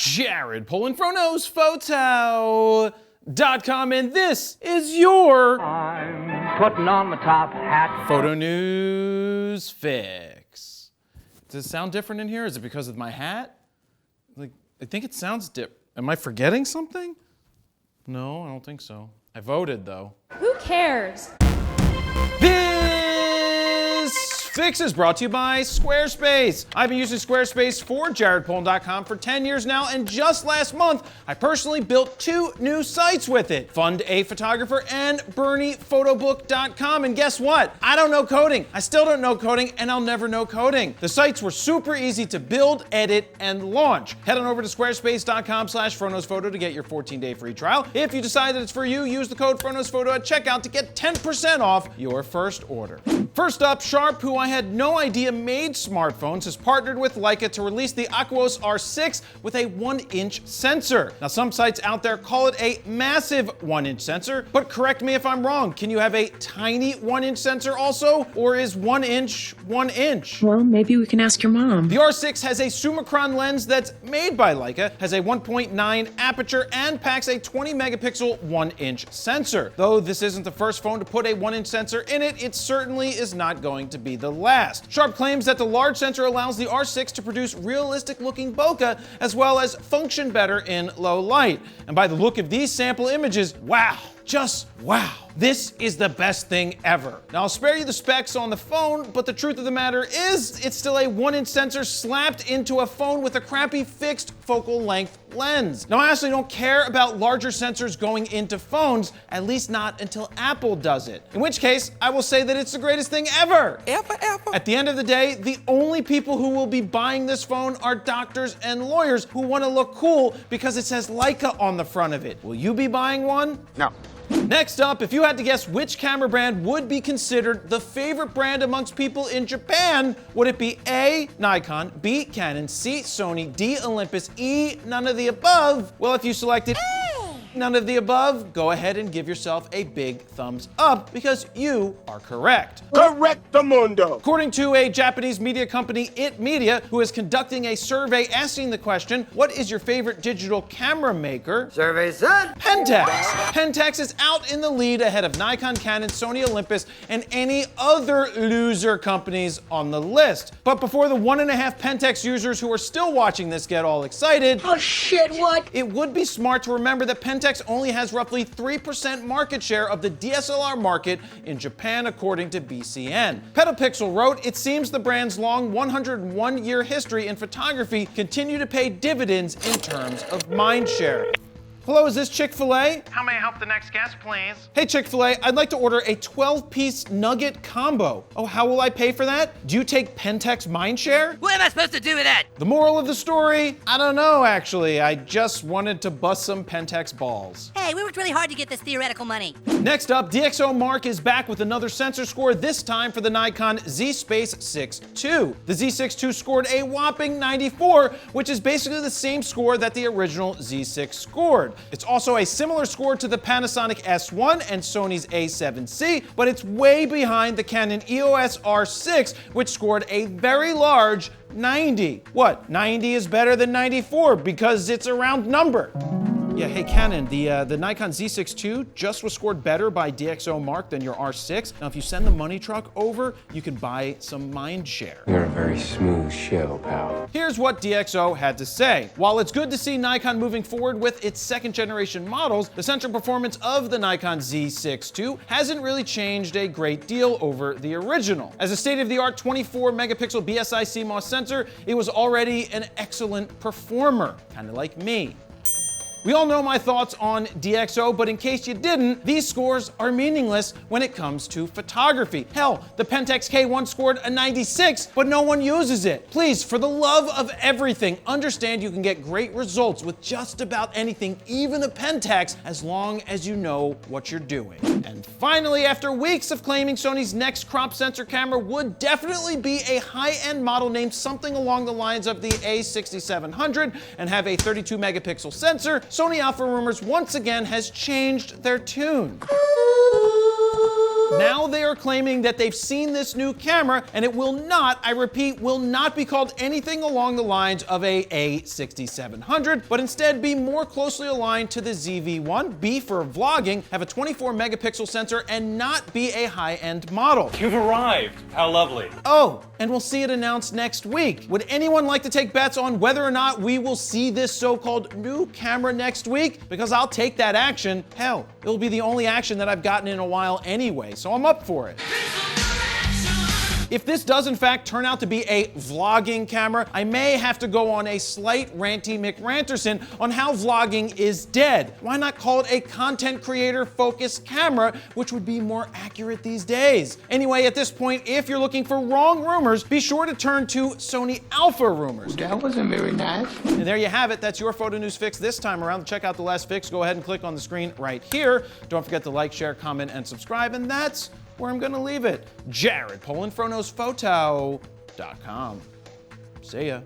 Jared Polin, FroKnowsPhoto.com, and this is your I'm putting on my top hat. Photo News Fix. Does it sound different in here? Is it because of my hat? Like, I think it sounds Am I forgetting something? No, I don't think so. I voted, though. Who cares? This fix is brought to you by Squarespace. I've been using Squarespace for JaredPolin.com for 10 years now, and just last month, I personally built 2 new sites with it, Fund a Photographer and BerniePhotobook.com. And guess what? I don't know coding. I still don't know coding, and I'll never know coding. The sites were super easy to build, edit, and launch. Head on over to squarespace.com/FroKnowsPhoto to get your 14-day free trial. If you decide that it's for you, use the code FroKnowsPhoto at checkout to get 10% off your first order. First up, Sharp, who I had no idea made smartphones, has partnered with Leica to release the Aquos R6 with a 1-inch sensor. Now, some sites out there call it a massive 1-inch sensor, but correct me if I'm wrong. Can you have a tiny 1-inch sensor also, or is 1 inch 1 inch? Well, maybe we can ask your mom. The R6 has a Summicron lens that's made by Leica, has a 1.9 aperture, and packs a 20 megapixel 1-inch sensor. Though this isn't the first phone to put a 1-inch sensor in it, it certainly is not going to be the last. Sharp claims that the large sensor allows the R6 to produce realistic-looking bokeh, as well as function better in low light. And by the look of these sample images, wow, just wow. This is the best thing ever. Now, I'll spare you the specs on the phone, but the truth of the matter is, it's still a 1-inch sensor slapped into a phone with a crappy fixed focal length lens. Now, I honestly don't care about larger sensors going into phones, at least not until Apple does it. In which case, I will say that it's the greatest thing ever. Ever. At the end of the day, the only people who will be buying this phone are doctors and lawyers who want to look cool because it says Leica on the front of it. Will you be buying one? No. Next up, if you had to guess which camera brand would be considered the favorite brand amongst people in Japan, would it be A, Nikon, B, Canon, C, Sony, D, Olympus, E, none of the above? Well, if you selected none of the above, go ahead and give yourself a big thumbs up because you are correct. Correctamundo. According to a Japanese media company, It Media, who is conducting a survey asking the question, what is your favorite digital camera maker? Survey said Pentax. Pentax is out in the lead ahead of Nikon, Canon, Sony, Olympus, and any other loser companies on the list. But before the 1.5 Pentax users who are still watching this get all excited, Oh shit, what? it would be smart to remember that Pentax only has roughly 3% market share of the DSLR market in Japan, according to BCN. Petapixel wrote, it seems the brand's long 101-year history in photography continue to pay dividends in terms of mind share. Hello, is this Chick-fil-A? How may I help the next guest, please? Hey, Chick-fil-A, I'd like to order a 12-piece nugget combo. Oh, how will I pay for that? Do you take Pentax mindshare? What am I supposed to do with that? The moral of the story? I don't know, actually. I just wanted to bust some Pentax balls. Hey, we worked really hard to get this theoretical money. Next up, DXoMark is back with another sensor score, this time for the Nikon Z6 II. The Z62 scored a whopping 94, which is basically the same score that the original Z6 scored. It's also a similar score to the Panasonic S1 and Sony's A7C, but it's way behind the Canon EOS R6, which scored a very large 90. What? 90 is better than 94 because it's a round number. Yeah, hey Canon, the Nikon Z6 II just was scored better by DXoMark than your R6. Now, if you send the money truck over, you can buy some mind share. You're a very smooth shell, pal. Here's what DXO had to say. While it's good to see Nikon moving forward with its second-generation models, the central performance of the Nikon Z6 II hasn't really changed a great deal over the original. As a state-of-the-art 24-megapixel BSI CMOS sensor, it was already an excellent performer, kind of like me. We all know my thoughts on DXO, but in case you didn't, these scores are meaningless when it comes to photography. Hell, the Pentax K1 scored a 96, but no one uses it. Please, for the love of everything, understand you can get great results with just about anything, even a Pentax, as long as you know what you're doing. And finally, after weeks of claiming Sony's next crop sensor camera would definitely be a high-end model named something along the lines of the A6700 and have a 32 megapixel sensor, Sony Alpha Rumors once again has changed their tune. Now they are claiming that they've seen this new camera and it will not, I repeat, will not be called anything along the lines of a A6700, but instead be more closely aligned to the ZV-1, be for vlogging, have a 24 megapixel sensor, and not be a high-end model. You've arrived. How lovely. Oh, and we'll see it announced next week. Would anyone like to take bets on whether or not we will see this so-called new camera next week? Because I'll take that action. Hell, it'll be the only action that I've gotten in a while anyway, so I'm up for it. If this does in fact turn out to be a vlogging camera, I may have to go on a slight ranty McRanterson on how vlogging is dead. Why not call it a content creator focused camera, which would be more accurate these days? Anyway, at this point, if you're looking for wrong rumors, be sure to turn to Sony Alpha Rumors. That wasn't very nice. And there you have it. That's your photo news fix this time around. To check out the last fix, go ahead and click on the screen right here. Don't forget to like, share, comment, and subscribe. And that's where I'm gonna leave it. Jared Polin, FroKnowsPhoto.com. See ya.